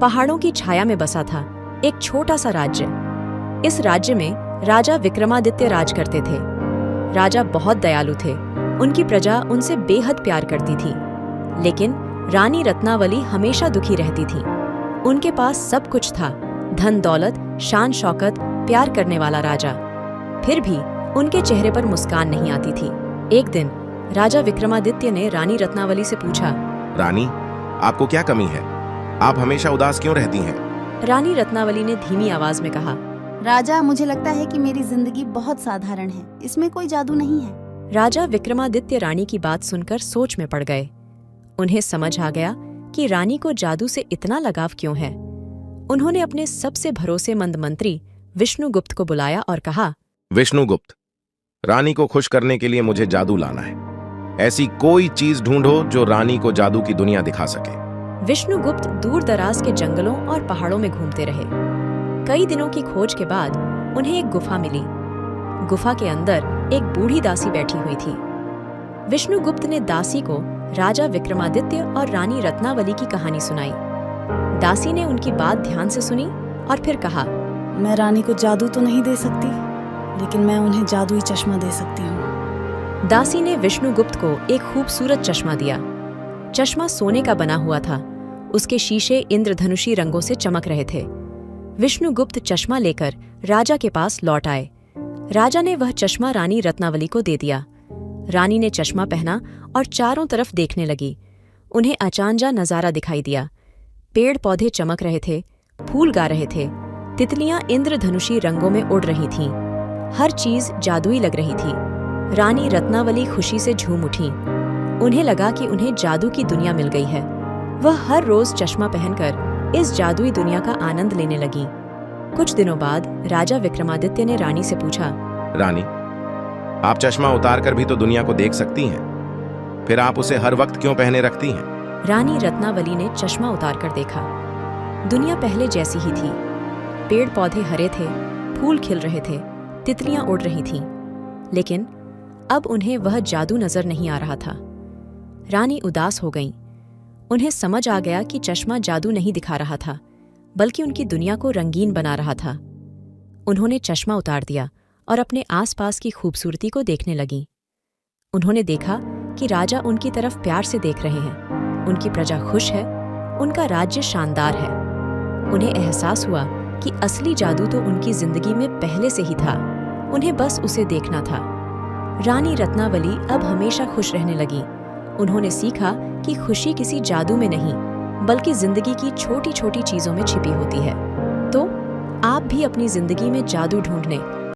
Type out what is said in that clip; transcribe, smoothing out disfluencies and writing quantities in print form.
पहाड़ों की छाया में बसा था एक छोटा सा राज्य। इस राज्य में राजा विक्रमादित्य राज करते थे। राजा बहुत दयालु थे, उनकी प्रजा उनसे बेहद प्यार करती थी। लेकिन रानी रत्नावली हमेशा दुखी रहती थी। उनके पास सब कुछ था, धन दौलत, शान शौकत, प्यार करने वाला राजा। फिर भी उनके चेहरे पर मुस्कान नहीं आती थी। एक दिन राजा विक्रमादित्य ने रानी रत्नावली से पूछा, रानी, आपको क्या कमी है? आप हमेशा उदास क्यों रहती हैं? रानी रत्नावली ने धीमी आवाज में कहा, राजा, मुझे लगता है कि मेरी जिंदगी बहुत साधारण है, इसमें कोई जादू नहीं है। राजा विक्रमादित्य रानी की बात सुनकर सोच में पड़ गए। उन्हें समझ आ गया कि रानी को जादू से इतना लगाव क्यों है। उन्होंने अपने सबसे भरोसेमंद मंत्री विष्णुगुप्त को बुलाया और कहा, विष्णुगुप्त, रानी को खुश करने के लिए मुझे जादू लाना है। ऐसी कोई चीज ढूंढो जो रानी को जादू की दुनिया दिखा सके। विष्णुगुप्त दूर दराज के जंगलों और पहाड़ों में घूमते रहे। कई दिनों की खोज के बाद उन्हें एक गुफा मिली। गुफा के अंदर एक बूढ़ी दासी बैठी हुई थी। विष्णुगुप्त ने दासी को राजा विक्रमादित्य और रानी रत्नावली की कहानी सुनाई। दासी ने उनकी बात ध्यान से सुनी और फिर कहा, मैं रानी को जादू तो नहीं दे सकती, लेकिन मैं उन्हें जादुई चश्मा दे सकती हूँ। दासी ने विष्णुगुप्त को एक खूबसूरत चश्मा दिया। चश्मा सोने का बना हुआ था। उसके शीशे इंद्रधनुषी रंगों से चमक रहे थे। विष्णुगुप्त चश्मा लेकर राजा के पास लौट आए। राजा ने वह चश्मा रानी रत्नावली को दे दिया। रानी ने चश्मा पहना और चारों तरफ देखने लगी। उन्हें अचानजा नजारा दिखाई दिया। पेड़ पौधे चमक रहे थे, फूल गा रहे थे, तितलियां इंद्रधनुषी रंगों में उड़ रही थीं। हर चीज जादुई लग रही थी। रानी रत्नावली खुशी से झूम उठी। उन्हें लगा कि उन्हें जादू की दुनिया मिल गई है। वह हर रोज चश्मा पहनकर इस जादुई दुनिया का आनंद लेने लगी। कुछ दिनों बाद राजा विक्रमादित्य ने रानी से पूछा, रानी, आप चश्मा उतार कर भी तो दुनिया को देख सकती हैं, फिर आप उसे हर वक्त क्यों पहने रखती हैं? रानी रत्नावली ने चश्मा उतार कर देखा। दुनिया पहले जैसी ही थी। पेड़ पौधे हरे थे, फूल खिल रहे थे, तितलियां उड़ रही थीं। लेकिन अब उन्हें वह जादू नजर नहीं आ रहा था। रानी उदास हो गईं। उन्हें समझ आ गया कि चश्मा जादू नहीं दिखा रहा था, बल्कि उनकी दुनिया को रंगीन बना रहा था। उन्होंने चश्मा उतार दिया और अपने आसपास की खूबसूरती को देखने लगीं। उन्होंने देखा कि राजा उनकी तरफ प्यार से देख रहे हैं। उनकी प्रजा खुश है, उनका राज्य शानदार है। उन्हें एहसास हुआ कि असली जादू तो उनकी जिंदगी में पहले से ही था, उन्हें बस उसे देखना था। रानी रत्नावली अब हमेशा खुश रहने लगी। उन्होंने सीखा कि खुशी किसी जादू में नहीं, बल्कि जिंदगी की छोटी छोटी चीजों में छिपी होती है। तो आप भी अपनी जिंदगी में जादू ढूंढने